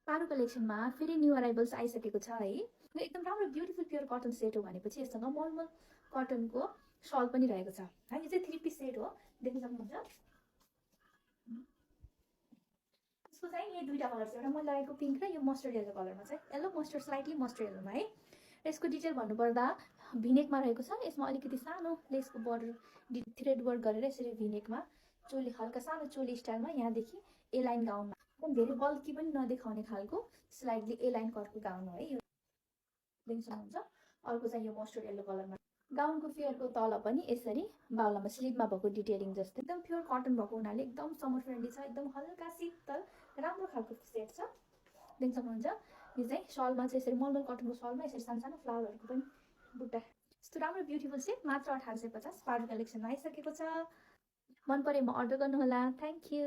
पारो कलेक्सनमा फेरि न्यू अराइभल्स आइसकेको छ है। एकदम राम्रो ब्युटिफुल प्योर कटन सेट हो भनेपछि यससँग मलमल कटनको सल पनि रहेको छ है। यो चाहिँ 3 पिस सेट हो, देख्न सक्नुहुन्छ। यसको चाहिँ यही दुईटा कलर छ, एउटा मैले लगाएको पिङ्क र यो मस्टर्ड येल्लो कलरमा चाहिँ, येल्लो मस्टर्ड स्लाइटली मस्टर्ड येल्लोमा है। यसको डिटेल भन्नुपर्दा भिनेकमा रहेको छ। यसमा अलिकति सानो लेसको बर्डर थ्रेड वर्क गरेर यसरी भिनेकमा चोली हल्का सानो चोली स्टाइलमा यहाँदेखि ए लाइन गाउनमा एकदम धेरै बल्की पनि नदेखाउने खालको स्लाइडली ए लाइन कटको गाउन हो है यो, देख्न सक्नुहुन्छ। अर्को चाहिँ यो मस्टर्ड येल्लो कलरमा गाउनको फेयरको तल पनि यसरी बाउलामा स्लिभमा भएको डिटेलिङ जस्तो एकदम प्योर कटन भएको हुनाले एकदम समर फ्रेन्डली छ, एकदम हल्का शीतल राम्रो खालको सेट छ, देख्न सक्नुहुन्छ। यो चाहिँ सलमा चाहिँ यसरी मलमल कटनको सलमा यसरी सानो सानो फ्लावरहरूको पनि बुट्टा, यस्तो राम्रो ब्युटिफुल सेट मात्र 1850 पारो कलेक्सनमा आइसकेको छ। मन परेमा अर्डर गर्नुहोला। Thank you.